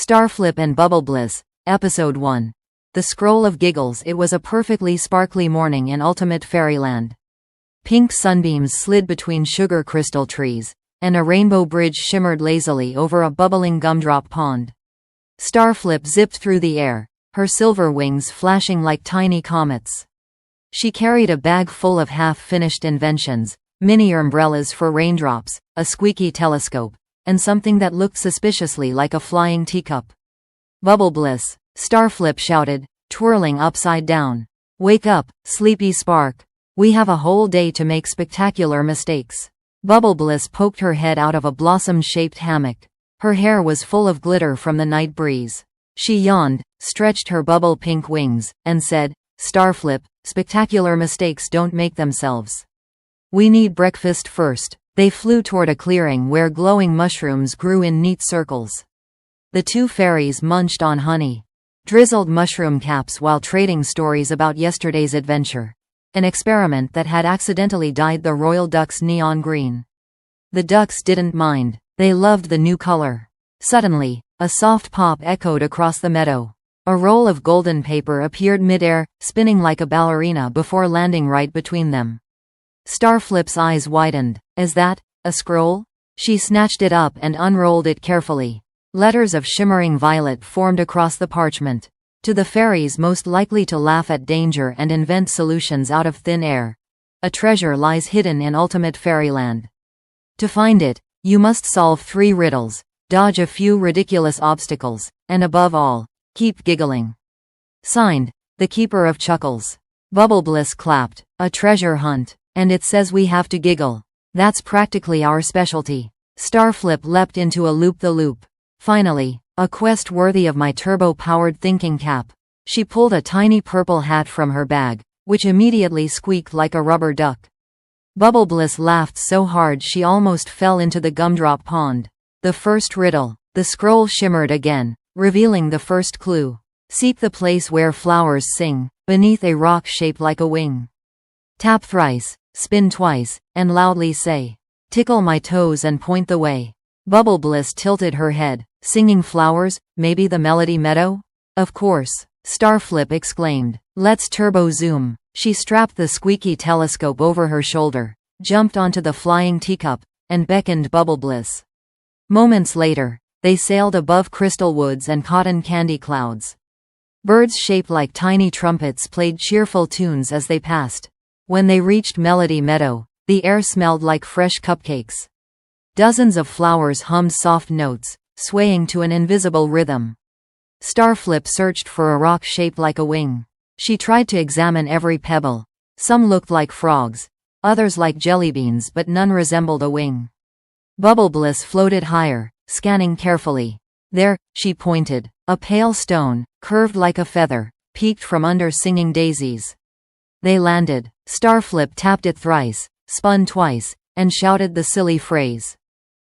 Starflip and Bubblebliss, Episode 1. The Scroll of Giggles. It was a perfectly sparkly morning in ultimate fairyland. Pink sunbeams slid between sugar crystal trees, and a rainbow bridge shimmered lazily over a bubbling gumdrop pond. Starflip zipped through the air, her silver wings flashing like tiny comets. She carried a bag full of half-finished inventions, mini umbrellas for raindrops, a squeaky telescope, and something that looked suspiciously like a flying teacup. "Bubblebliss," Starflip shouted, twirling upside down. "Wake up, sleepy spark. We have a whole day to make spectacular mistakes." Bubblebliss poked her head out of a blossom-shaped hammock. Her hair was full of glitter from the night breeze. She yawned, stretched her bubble-pink wings, and said, "Starflip, spectacular mistakes don't make themselves. We need breakfast first." They flew toward a clearing where glowing mushrooms grew in neat circles. The two fairies munched on honey, drizzled mushroom caps while trading stories about yesterday's adventure, an experiment that had accidentally dyed the royal ducks neon green. The ducks didn't mind. They loved the new color. Suddenly, a soft pop echoed across the meadow. A roll of golden paper appeared midair, spinning like a ballerina before landing right between them. Starflip's eyes widened. "Is that a scroll?" She snatched it up and unrolled it carefully. Letters of shimmering violet formed across the parchment. "To the fairies most likely to laugh at danger and invent solutions out of thin air. A treasure lies hidden in ultimate fairyland. To find it, you must solve 3 riddles, dodge a few ridiculous obstacles, and above all, keep giggling. Signed, the Keeper of Chuckles." Bubblebliss clapped. "A treasure hunt. And it says we have to giggle. That's practically our specialty." Starflip leapt into a loop-the-loop. "Finally, a quest worthy of my turbo-powered thinking cap." She pulled a tiny purple hat from her bag, which immediately squeaked like a rubber duck. Bubblebliss laughed so hard she almost fell into the gumdrop pond. The first riddle. The scroll shimmered again, revealing the first clue. "Seek the place where flowers sing, beneath a rock shaped like a wing. Tap thrice, spin twice, and loudly say, 'Tickle my toes and point the way.'" Bubblebliss tilted her head. "Singing flowers, maybe the melody meadow?" "Of course," Starflip exclaimed. "Let's turbo zoom." She strapped the squeaky telescope over her shoulder, jumped onto the flying teacup, and beckoned Bubblebliss. Moments later, they sailed above crystal woods and cotton candy clouds. Birds shaped like tiny trumpets played cheerful tunes as they passed. When they reached Melody Meadow, the air smelled like fresh cupcakes. Dozens of flowers hummed soft notes, swaying to an invisible rhythm. Starflip searched for a rock shaped like a wing. She tried to examine every pebble. Some looked like frogs, others like jellybeans, but none resembled a wing. Bubblebliss floated higher, scanning carefully. "There," she pointed. A pale stone, curved like a feather, peeked from under singing daisies. They landed. Starflip tapped it thrice, spun twice, and shouted the silly phrase.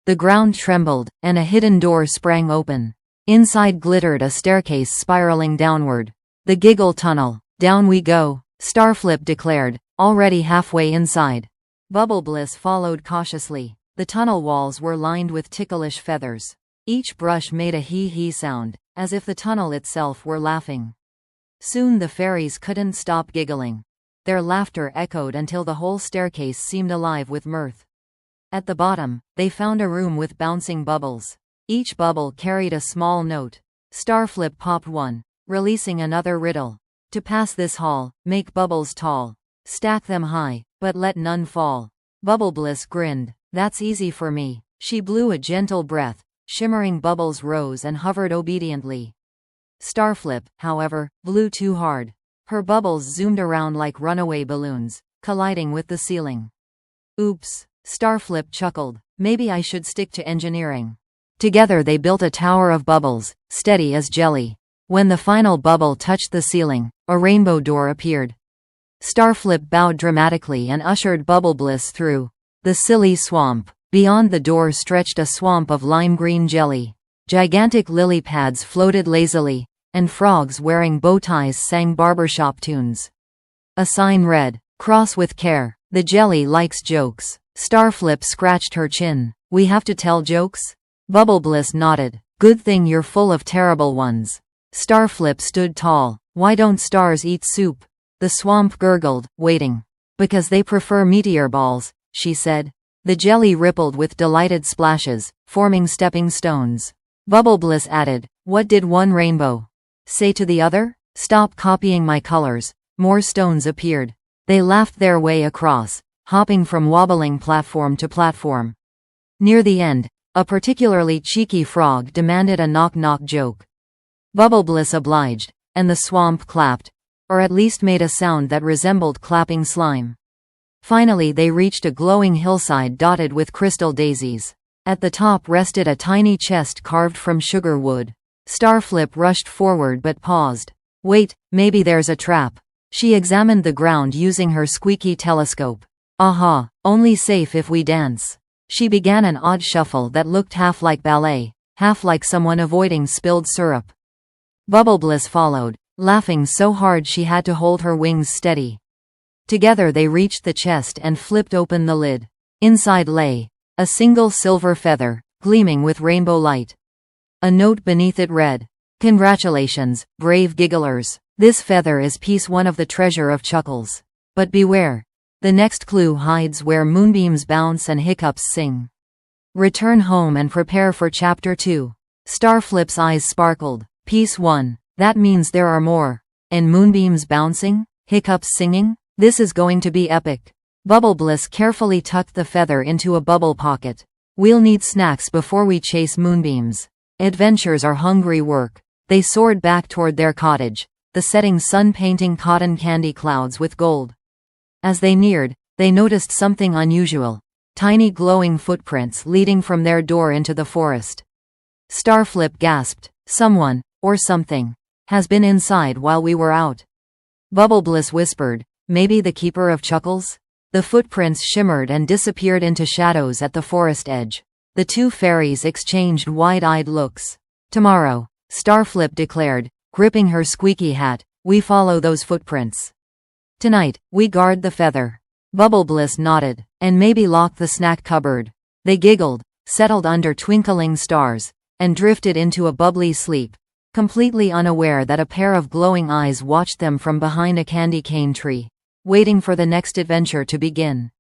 The ground trembled, and a hidden door sprang open. Inside glittered a staircase spiraling downward. "The Giggle Tunnel. Down we go," Starflip declared, already halfway inside. Bubblebliss followed cautiously. The tunnel walls were lined with ticklish feathers. Each brush made a hee-hee sound, as if the tunnel itself were laughing. Soon the fairies couldn't stop giggling. Their laughter echoed until the whole staircase seemed alive with mirth. At the bottom, they found a room with bouncing bubbles. Each bubble carried a small note. Starflip popped one, releasing another riddle. "To pass this hall, make bubbles tall. Stack them high, but let none fall." Bubblebliss grinned. "That's easy for me." She blew a gentle breath. Shimmering bubbles rose and hovered obediently. Starflip, however, blew too hard. Her bubbles zoomed around like runaway balloons, colliding with the ceiling. "Oops," Starflip chuckled. "Maybe I should stick to engineering." Together they built a tower of bubbles, steady as jelly. When the final bubble touched the ceiling, a rainbow door appeared. Starflip bowed dramatically and ushered Bubblebliss through. The silly swamp. Beyond the door stretched a swamp of lime-green jelly. Gigantic lily pads floated lazily, and frogs wearing bow ties sang barbershop tunes. A sign read, "Cross with care. The jelly likes jokes." Starflip scratched her chin. "We have to tell jokes?" Bubblebliss nodded. Good thing you're full of terrible ones. Starflip stood tall. Why don't stars eat soup? The swamp gurgled, waiting. Because they prefer meteor balls, she said. The jelly rippled with delighted splashes, forming stepping stones. Bubblebliss added, what did one rainbow say to the other? Stop copying my colors. More stones appeared. They laughed their way across, hopping from wobbling platform to platform. Near the end, a particularly cheeky frog demanded a knock-knock joke. Bubblebliss obliged, and the swamp clapped, or at least made a sound that resembled clapping slime. Finally they reached a glowing hillside dotted with crystal daisies. At the top rested a tiny chest carved from sugar wood. Starflip rushed forward but paused. Wait, maybe there's a trap. She examined the ground using her squeaky telescope. Aha, only safe if we dance. She began an odd shuffle that looked half like ballet, half like someone avoiding spilled syrup. Bubblebliss followed, laughing so hard she had to hold her wings steady. Together they reached the chest and flipped open the lid. Inside lay a single silver feather, gleaming with rainbow light. A note beneath it read, "Congratulations, brave gigglers. This feather is piece one of the treasure of Chuckles. But beware. The next clue hides where moonbeams bounce and hiccups sing. Return home and prepare for Chapter 2. Starflip's eyes sparkled. Piece 1. That means there are more. And moonbeams bouncing? Hiccups singing? This is going to be epic. Bubblebliss carefully tucked the feather into a bubble pocket. We'll need snacks before we chase moonbeams. Adventures are hungry work. They soared back toward their cottage, the setting sun painting cotton candy clouds with gold. As they neared, they noticed something unusual. Tiny glowing footprints leading from their door into the forest. Starflip gasped. Someone, or something, has been inside while we were out. Bubblebliss whispered, maybe the keeper of Chuckles? The footprints shimmered and disappeared into shadows at the forest edge. The two fairies exchanged wide-eyed looks. Tomorrow, Starflip declared, gripping her squeaky hat, we follow those footprints. Tonight, we guard the feather. Bubblebliss nodded, and maybe lock the snack cupboard. They giggled, settled under twinkling stars, and drifted into a bubbly sleep, completely unaware that a pair of glowing eyes watched them from behind a candy cane tree, waiting for the next adventure to begin.